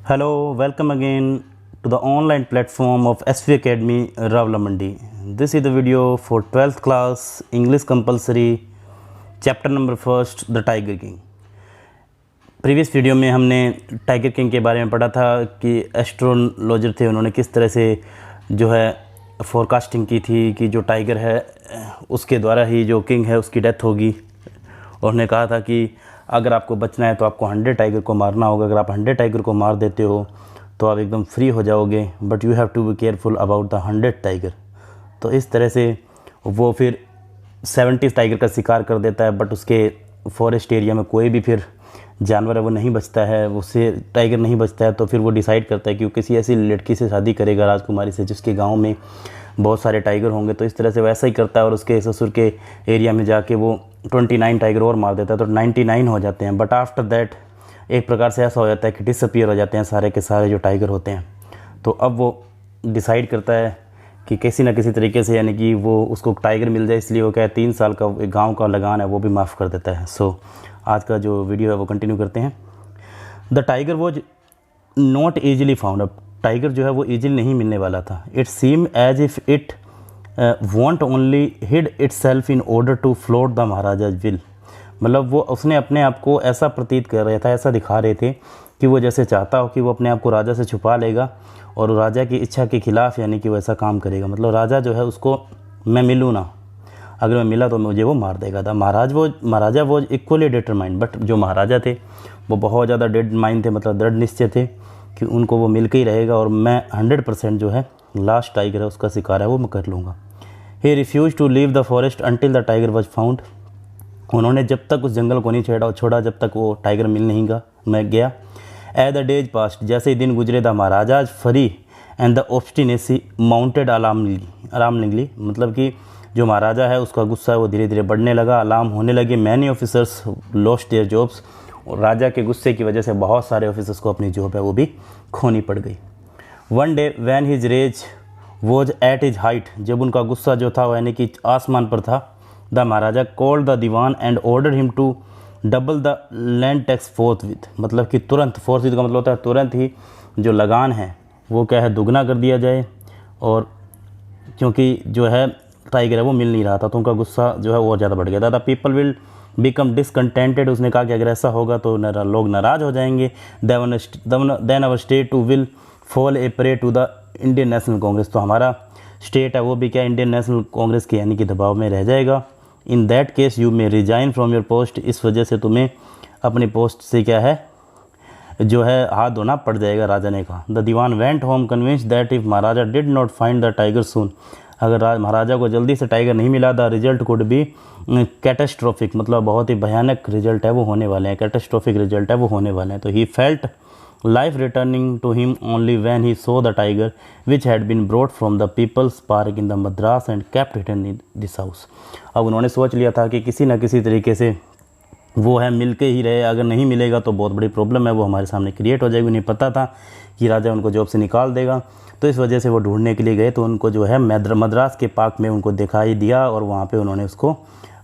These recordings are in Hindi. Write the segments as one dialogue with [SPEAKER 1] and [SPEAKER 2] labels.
[SPEAKER 1] Hello, welcome again to the online platform of SV Academy Ravla Mandi. This is the video for 12th class English compulsory chapter number 1 The Tiger King. Previous video में हमने टाइगर किंग के बारे में पढ़ा था कि एस्ट्रोलॉजर थे, उन्होंने किस तरह से जो है फोरकास्टिंग की थी कि जो टाइगर है उसके द्वारा ही जो किंग है उसकी डेथ होगी। और उन्होंने कहा था कि अगर आपको बचना है तो आपको 100 टाइगर को मारना होगा। अगर आप 100 टाइगर को मार देते हो तो आप एकदम फ्री हो जाओगे, but you have to be careful about the 100 tiger. तो इस तरह से वो फिर 70 टाइगर का शिकार कर देता है, बट उसके फॉरेस्ट एरिया में कोई भी फिर जानवर है वो नहीं बचता है, उससे टाइगर नहीं बचता है। तो फिर वो डिसाइड करता है कि वो किसी ऐसी लड़की से शादी करेगा राजकुमारी से जिसके गाँव में बहुत सारे टाइगर होंगे। तो इस तरह से वैसा ही करता है और उसके ससुर के एरिया में जाके वो 29 टाइगर और मार देता है, तो 99 हो जाते हैं। बट आफ्टर दैट एक प्रकार से ऐसा हो जाता है कि डिसअपीयर हो जाते हैं सारे के सारे जो टाइगर होते हैं। तो अब वो डिसाइड करता है कि किसी न किसी तरीके से यानी कि वो उसको टाइगर मिल जाए, इसलिए वो क्या है 3 साल का गाँव का लगान है वो भी माफ़ कर देता है। सो आज का जो वीडियो है वो कंटिन्यू करते हैं। The tiger was not easily found. अब टाइगर जो है वो ईजिली नहीं मिलने वाला था। It seem as if it want only hid itself in order to flout the maharaja will. मतलब वो उसने अपने आप को ऐसा प्रतीत कर रहा था, ऐसा दिखा रहे थे कि वो जैसे चाहता हो कि वो अपने आप को राजा से छुपा लेगा और राजा की इच्छा के खिलाफ यानी कि वो ऐसा काम करेगा। मतलब राजा जो है उसको मैं मिलूँ ना, अगर मैं मिला तो मुझे वो मार देगा था। महाराजा वो इक्वली डिटरमाइंड, बट जो महाराजा थे वो बहुत ज़्यादा डेड माइंड थे, मतलब दृढ़ निश्चय थे कि उनको वो मिल के ही रहेगा और मैं 100% जो है लास्ट टाइगर है उसका शिकार है वो मैं कर लूँगा। He refuse to leave the forest until the tiger was found. उन्होंने जब तक उस जंगल को नहीं छोड़ा जब तक वो टाइगर मिल नहीं गया। एज द डेज पास्ट, जैसे ही दिन गुजरे द महाराजा फरी and the obstinacy mounted alarmingly. मतलब कि जो महाराजा है उसका गुस्सा है वो धीरे धीरे बढ़ने लगा, अलार्म होने लगे। Many officers lost their jobs. और राजा के गुस्से की वजह से बहुत सारे ऑफिसर्स को अपनी जॉब है वो भी खोनी पड़ गई। One day when his rage was at his height, जब उनका गुस्सा जो था यानी कि आसमान पर था, the maharaja called the dewan and order him to double the land tax forthwith. मतलब कि तुरंत, फोर्थविथ का मतलब होता है तुरंत ही जो लगान है वो क्या है दुगना कर दिया जाए। और क्योंकि जो है टाइगर है वो मिल नहीं रहा था तो उनका गुस्सा जो है वो ज़्यादा बढ़ गया था। The people will become discontented. उसने कहा कि अगर ऐसा होगा तो लोग नाराज़ हो जाएंगे। Then our state too will fall a prey to the Indian National Congress. तो हमारा स्टेट है वो भी क्या इंडियन नेशनल कांग्रेस के यानी कि दबाव में रह जाएगा। In that case you may resign from your post. इस वजह से तुम्हें अपनी पोस्ट से क्या है जो है हाथ धोना पड़ जाएगा, राजा ने कहा। The dewan went home convinced that if maharaja did not find the tiger soon, अगर महाराजा को जल्दी से टाइगर नहीं मिला the result could be catastrophic. मतलब बहुत ही भयानक रिजल्ट है वो होने वाले हैं, कैटेस्ट्रोफिक रिजल्ट है वो होने वाले हैं। तो he felt life returning to him only when he saw the tiger which had been brought from the people's park in the Madras and kept it in this house. अब उन्होंने सोच लिया था कि किसी न किसी तरीके से वो है मिल के ही रहे, अगर नहीं मिलेगा तो बहुत बड़ी प्रॉब्लम है वो हमारे सामने क्रिएट हो जाएगी। उन्हें पता था कि राजा उनको जॉब से निकाल देगा, तो इस वजह से वो ढूंढने के लिए गए। तो उनको जो है मद्रास के पार्क में उनको दिखाई दिया और वहाँ पे उन्होंने उसको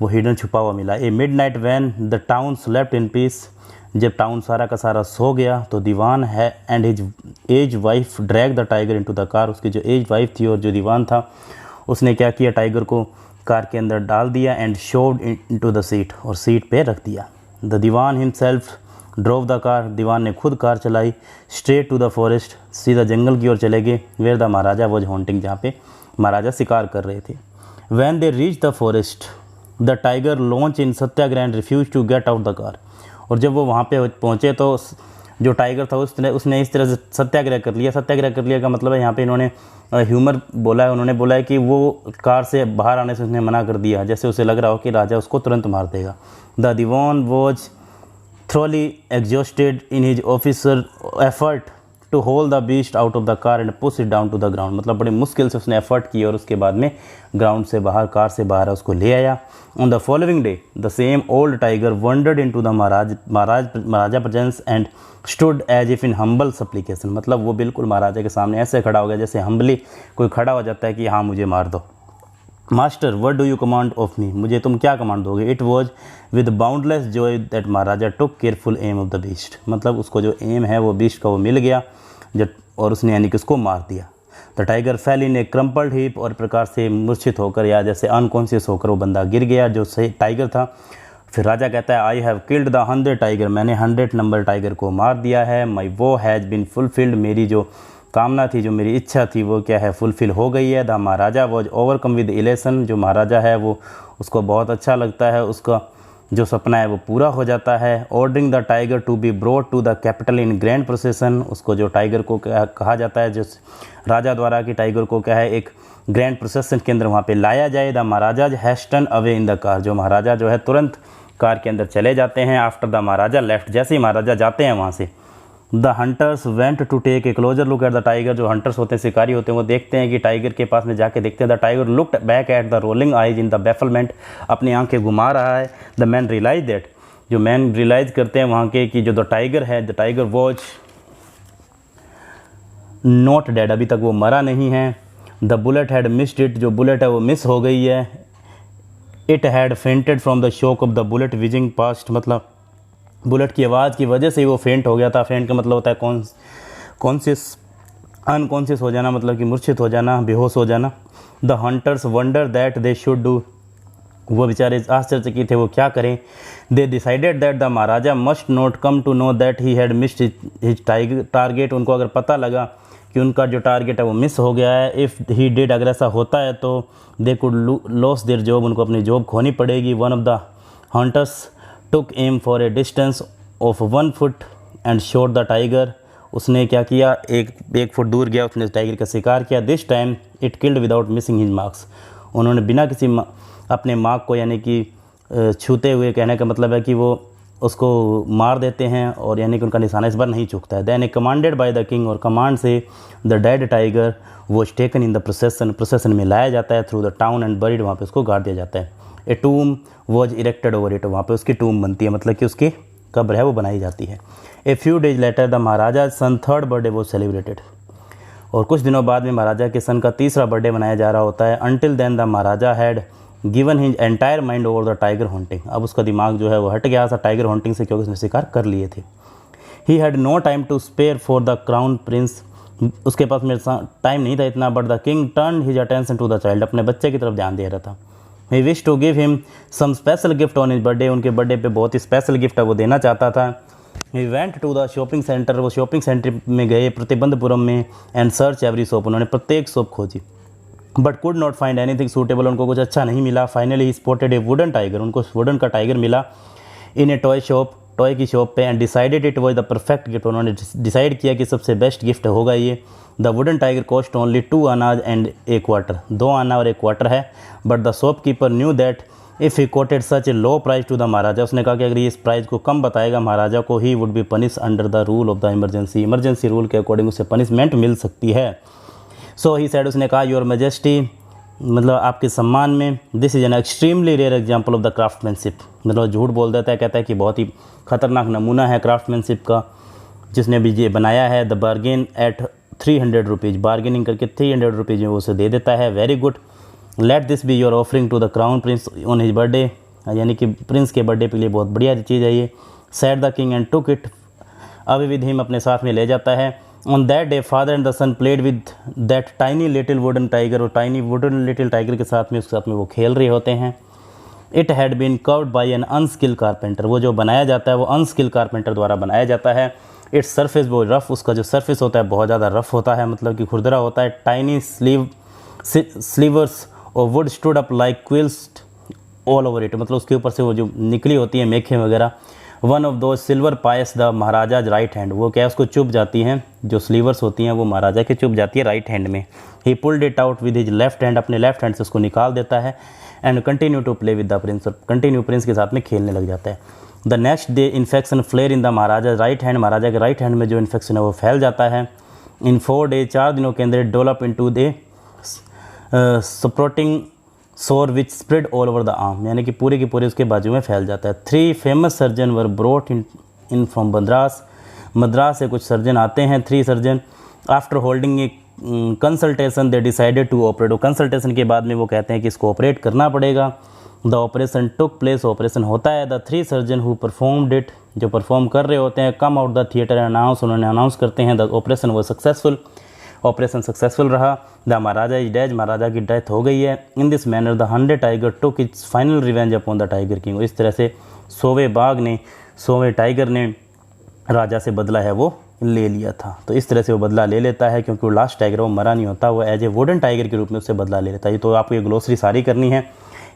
[SPEAKER 1] वो हिडन छुपा हुआ मिला। A midnight when the town slept in peace, जब टाउन सारा का सारा सो गया तो दीवान है and his age wife drag the tiger into the car. उसकी जो एज वाइफ थी और जो दीवान था उसने क्या किया, टाइगर को कार के अंदर डाल दिया and shoved into the seat, और सीट पे रख दिया। The dewan himself drove the car, दीवान ने खुद कार चलाई। स्ट्रेट टू द फॉरेस्ट, सीधा जंगल की ओर चले गए। Where the maharaja was hunting, जहाँ पे महाराजा शिकार कर रहे थे। When they reach the forest the tiger launch in satyagraha and refuse to get out the car. और जब वो वहाँ पे पहुँचे तो जो टाइगर था उसने इस तरह से सत्याग्रह कर लिया। सत्याग्रह कर लिया का मतलब है यहाँ पे इन्होंने ह्यूमर बोला है। उन्होंने बोला है कि वो कार से बाहर आने से उसने मना कर दिया, जैसे उसे लग रहा हो कि राजा उसको तुरंत मार देगा। The dewan was thoroughly exhausted in his officer effort to haul the beast out of the car and push it down to the ground। मतलब बड़ी मुश्किल से उसने एफर्ट की और उसके बाद में ग्राउंड से बाहर, कार से बाहर उसको ले आया। On the following day the same old tiger wandered into the maharaja presence and stood as if in humble supplication. मतलब वो बिल्कुल महाराजा के सामने ऐसे खड़ा हो गया जैसे हम्बली कोई खड़ा हो जाता है कि हाँ मुझे मार दो। Master what do you command of me, मुझे तुम क्या कमांड दोगे। It was with boundless joy that maharaja took careful aim of the beast, मतलब उसको जो एम है वो बीस्ट का वो मिल गया जब, और उसने यानी कि उसको मार दिया। The tiger fail in A crumpled heap, और प्रकार से मूर्छित होकर या जैसे अनकॉन्शियस होकर वो बंदा गिर गया जो सही टाइगर था। फिर राजा कहता है I have killed the 100 tiger, मैंने 100 नंबर टाइगर को मार दिया है। माई वो हैज़ बिन फुलफिल्ड, मेरी जो कामना थी, जो मेरी इच्छा थी वो क्या है, फुलफिल हो गई है। The maharaja was overcome with elation, जो महाराजा है वो उसको बहुत अच्छा लगता है, उसका जो सपना है वो पूरा हो जाता है। Ordering the tiger to be brought to the capital in grand procession, उसको जो टाइगर को कहा जाता है, जो राजा द्वारा कि टाइगर को क्या है एक ग्रैंड प्रोसेसन के अंदर वहाँ पे लाया जाए। The maharaja hasten away in the car, जो महाराजा जो है तुरंत कार के अंदर चले जाते हैं। आफ्टर द महाराजा लेफ्ट, जैसे ही महाराजा जाते हैं वहाँ से, the hunters went to take a closer look at the tiger, जो हंटर्स होते हैं, शिकारी होते हैं, वो देखते हैं कि टाइगर के पास में जाके देखते हैं। The tiger looked back at the rolling eyes in the bafflement, अपनी आंखें घुमा रहा है। द मैन रियलाइज दैट, जो मैन रियलाइज करते हैं वहाँ के कि जो द टाइगर है, the tiger was not dead, अभी तक वो मरा नहीं है। The bullet had missed it, जो बुलेट है वो मिस हो गई है। It had fainted from the shock of the bullet wheezing past, मतलब बुलेट की आवाज़ की वजह से ही वो फेंट हो गया था। फेंट का मतलब होता है कॉन्शियस, अनकॉन्शियस हो जाना, मतलब कि मूर्छित हो जाना, बेहोश हो जाना। The hunters wonder that they should do, वो बेचारे आश्चर्यचकित थे वो क्या करें। They decided that the maharaja must not come to know that he had missed his target, उनको अगर पता लगा कि उनका जो टारगेट है वो मिस हो गया है, इफ़ ही डिड, अगर ऐसा होता है तो they could lose their job, उनको अपनी जॉब खोनी पड़ेगी। One of the hunters took aim for a distance of 1 foot and shot the tiger, उसने क्या किया, एक फुट दूर गया, उसने टाइगर का शिकार किया। This time it killed without missing his marks, उन्होंने बिना किसी अपने मार्क को यानी कि छूते हुए, कहने का मतलब है कि वो उसको मार देते हैं, और यानी कि उनका निशाना इस बार नहीं चूकता है। Then a commanded by the king, और कमांड से the dead tiger was taken in the procession में लाया जाता है through the town and buried, वहाँ पे उसको गाड़ दिया जाता है। A tomb was erected over it, वहाँ पे उसकी टूम बनती है, मतलब कि उसकी कब्र है वो बनाई जाती है। A few days later the maharaja son 3rd birthday was celebrated, और कुछ दिनों बाद में महाराजा के सन का 3रा बर्थडे मनाया जा रहा होता है। Until then the maharaja had given his entire mind over the tiger hunting, अब उसका दिमाग जो है वो हट गया था टाइगर हंटिंग से, क्योंकि उसने शिकार कर लिए थे। He had no time to spare for the crown prince, उसके पास मेरे साथ टाइम नहीं था इतना। But the king turn his attention to the child, अपने बच्चे की तरफ ध्यान दे रहा था। He wish to give him some special gift on his birthday, उनके बर्थडे पे बहुत ही स्पेशल गिफ्ट है वो देना चाहता था। He went to the shopping centre, वो शॉपिंग सेंटर में गए प्रतिबंधपुरम में, एंड सर्च एवरी शॉप, उन्होंने प्रत्येक शॉप खोजी, but could not find anything suitable, उनको कुछ अच्छा नहीं मिला। Finally he spotted A wooden tiger, उनको वुडन का टाइगर मिला इन ए टॉय शॉप, टॉय की शॉप पे, and decided it was the perfect gift, उन्होंने डिसाइड किया कि सबसे बेस्ट गिफ्ट होगा ये। The wooden tiger cost only 2 आनाज एंड ए क्वार्टर, 2 आना और 1 क्वार्टर है। But the shopkeeper knew that if he quoted such a low price to the maharaja, उसने कहा कि अगर ये इस प्राइस को कम बताएगा महाराजा को, he would be punish under the rule of the emergency rule के अकॉर्डिंग उसे पनिशमेंट मिल सकती है। सो ही सैड, उसने कहा योर मेजेस्टी, मतलब आपके सम्मान में, this is an extremely rare example of the craftsmanship, मतलब झूठ बोल देता है, कहता है कि बहुत ही खतरनाक नमूना है क्राफ्टमैनशिप का जिसने भी ये बनाया है। The bargain at 300 rupees, bargaining करके 300 रुपीज़ में वो उसे दे देता है। Very good, let this be your offering to the crown prince on his birthday, यानी कि प्रिंस के बर्थडे के लिए बहुत बढ़िया चीज़ है ये। Said the king and took it away with him, अपने साथ में ले जाता है। On that day father and the son played with that tiny little wooden tiger, और टाइनी वुडन लिटिल टाइगर के साथ में उसके साथ में वो खेल रहे होते हैं। It had been carved by an unskill carpenter, वो जो बनाया जाता है वो अनस्किल कारपेंटर द्वारा बनाया जाता है। इट्स सरफेस वो रफ़, उसका जो सरफेस होता है बहुत ज़्यादा रफ़ होता है, मतलब कि खुरदरा होता है। टाइनी स्लीवर्स और would stood up like quills all over it, मतलब उसके ऊपर से वो जो निकली होती है मेखें वगैरह। One of those sliver pierce the maharaja right hand, वो क्या उसको चुभ जाती हैं, जो स्लीवर्स होती हैं वो महाराजा के चुभ जाती है राइट हैंड में। He pulled it out with his left hand, अपने लेफ्ट हैंड से उसको निकाल देता है। And continue to play with the prince, और कंटिन्यू प्रिंस के साथ में खेलने लग जाता है। The next day infection flare in the maharaja right hand, maharaja के राइट हैंड में जो इन्फेक्शन है वो फैल जाता है। इन 4 डे, 4 दिनों के अंदर develop into the supporting sore which spread all over the arm, यानी कि पूरे के पूरे उसके बाजू में फैल जाता है। 3 famous surgeon were brought in from Madras, Madras से कुछ सर्जन आते हैं, 3 surgeon. After holding a consultation they decided to operate. Consultation के बाद में वो कहते हैं कि इसको ऑपरेट करना पड़ेगा। The operation took place, operation होता है। The 3 surgeon who performed it, जो परफॉर्म कर रहे होते हैं, come out the theatre announce, उन्होंने अनाउंस करते हैं द ऑपरेशन वो सक्सेसफुल, ऑपरेशन सक्सेसफुल रहा। द महाराजा इज डेड, महाराजा की डेथ हो गई है। In this manner the 100 tiger took its final revenge upon the tiger king. इस तरह से 100वें बाघ ने, 100वें टाइगर ने राजा से बदला है वो ले लिया था। तो इस तरह से वो बदला ले लेता है, क्योंकि वो लास्ट टाइगर वो मरा नहीं होता, वो एज ए वुडन टाइगर के रूप में उससे बदला ले लेता है। तो आपको ये ग्लोसरी सारी करनी है।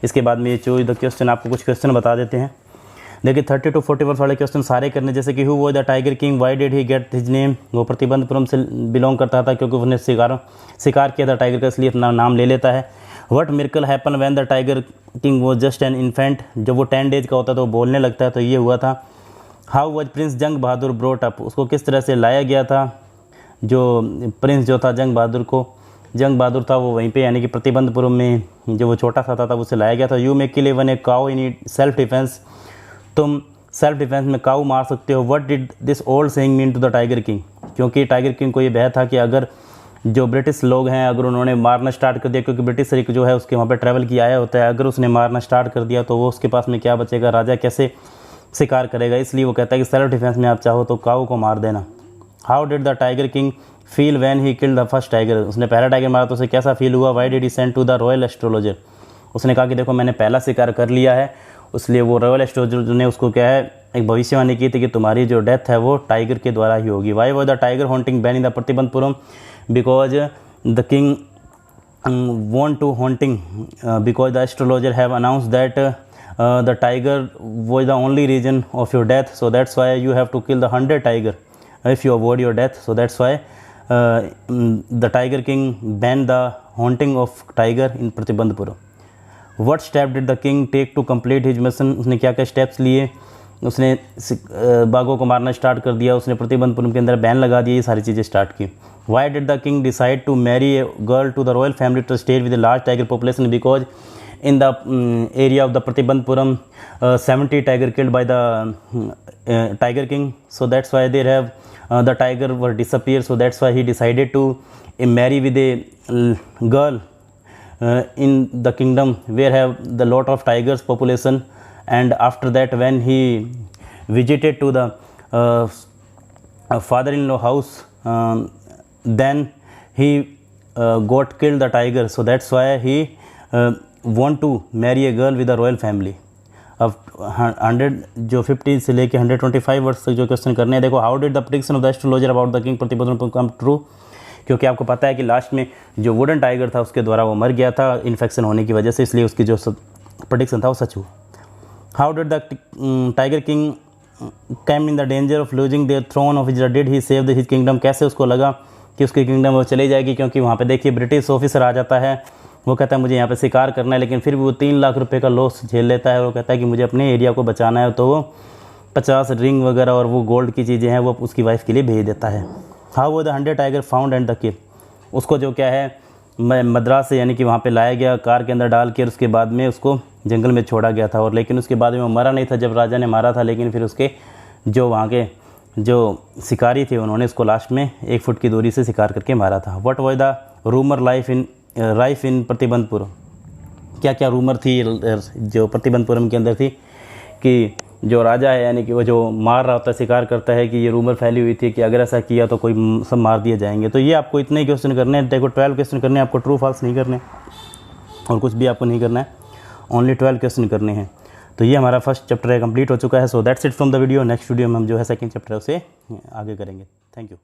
[SPEAKER 1] इसके बाद में ये चूज द क्वेश्चन, आपको कुछ क्वेश्चन बता देते हैं। देखिए 30 to 41 वाले क्वेश्चन सारे करने, जैसे कि who was the tiger king, why did he get his name. वो प्रतिबंधपुरम से बिलोंग करता था क्योंकि उसने शिकार किया था टाइगर का, इसलिए अपना नाम ले लेता है। What miracle happen when the tiger king was just an infant, जब वो 10 डेज का होता है तो वो बोलने लगता है, तो ये हुआ था। हाउ वाज प्रिंस जंग बहादुर ब्रोट अप, उसको किस तरह से लाया गया था, जो प्रिंस जो था जंग बहादुर था वो वहीं पे यानी कि प्रतिबंधपुरम में जो वो छोटा सा था तब उसे लाया गया था। You may kill even a cow in self defence, तुम सेल्फ डिफेंस में काऊ मार सकते हो। What did this old saying mean to the tiger king, क्योंकि टाइगर किंग को ये भय था कि अगर जो ब्रिटिश लोग हैं अगर उन्होंने मारना स्टार्ट कर दिया, क्योंकि ब्रिटिश एक जो है उसके वहाँ पे ट्रैवल किया आया होता है, अगर उसने मारना स्टार्ट कर दिया तो वो उसके पास में क्या बचेगा, राजा कैसे शिकार करेगा। इसलिए वो कहता है कि सेल्फ डिफेंस में आप चाहो तो काऊ को मार देना। How did the tiger king feel when he killed the first tiger, उसने पहला टाइगर मारा तो उसे कैसा फील हुआ। Why did he send to the royal astrologer, उसने कहा कि देखो मैंने पहला शिकार कर लिया है, इसलिए वो रॉयल एस्ट्रोलॉजर ने उसको क्या है एक भविष्यवाणी की थी कि तुम्हारी जो डेथ है वो टाइगर के द्वारा ही होगी। Why was the tiger hunting ban in the Pratibandhapuram, because the king want to hunting, because the astrologer have announce that the tiger was the only reason of your death, so that's why you have to kill the 100 tiger if you avoid your death, so that's why the tiger king ban the hunting of tiger in Pratibandhapuram. What step did the king take to complete his mission, उसने क्या क्या स्टेप्स लिए, उसने बाघों को मारना स्टार्ट कर दिया, उसने प्रतिबंधपुरम के अंदर बैन लगा दिया, ये सारी चीज़ें स्टार्ट की। Why did the king decide to marry a girl to the royal family to stay with a large tiger population, because in the area of the Pratibandpuram 70 tiger killed by the tiger king, so that's why they have the tiger were disappeared, so that's why he decided to marry with a girl in the kingdom where have the lot of tigers population. And after that when he visited to the father-in-law house, then he got killed the tiger, so that's why he want to marry a girl with the royal family। अब 100 जो 50 से लेके 125 वर्ष तक जो क्वेश्चन करने हैं। देखो how did the prediction of the astrologer about the king Pratibandapuram come true, क्योंकि आपको पता है कि लास्ट में जो वुडन टाइगर था उसके द्वारा वो मर गया था इन्फेक्शन होने की वजह से, इसलिए उसकी जो प्रेडिक्शन था वो सच हुआ। How did the tiger king came in the danger of losing their throne of his, did he save his kingdom, कैसे उसको लगा कि उसकी किंगडम वो चली जाएगी, क्योंकि वहाँ पे देखिए ब्रिटिश ऑफिसर आ जाता है, वो कहता है मुझे यहाँ पे शिकार करना है, लेकिन फिर भी वो 3 लाख रुपए का लॉस झेल लेता है। वो कहता है कि मुझे अपने एरिया को बचाना है, तो वो 50 रिंग वगैरह और वो गोल्ड की चीज़ें हैं वो उसकी वाइफ के लिए भेज देता है। हाउ वो the 100 tiger found and the किल, उसको जो क्या है मद्रास से यानी कि वहाँ पे लाया गया कार के अंदर डाल के, उसके बाद में उसको जंगल में छोड़ा गया था, और लेकिन उसके बाद में वो मरा नहीं था जब राजा ने मारा था, लेकिन फिर उसके जो वहाँ के जो शिकारी थे उन्होंने उसको लास्ट में 1 फुट की दूरी से शिकार करके मारा था। What was the rumour rife in Pratibandhapuram, क्या क्या रूमर थी जो प्रतिबंधपुरम के अंदर थी कि जो राजा है यानी कि वो जो मार रहा होता है शिकार करता है कि ये रूमर फैली हुई थी कि अगर ऐसा किया तो कोई सब मार दिए जाएंगे। तो ये आपको इतने क्वेश्चन करने हैं, देखो 12 क्वेश्चन करने हैं आपको, ट्रू फॉल्स नहीं करने और कुछ भी आपको नहीं करना है, ओनली 12 क्वेश्चन करने हैं। तो ये हमारा फर्स्ट चैप्टर है, कंप्लीट हो चुका है। So that's it from the video. Next video में हम जो है सेकंड चैप्टर है उसे आगे करेंगे। Thank you.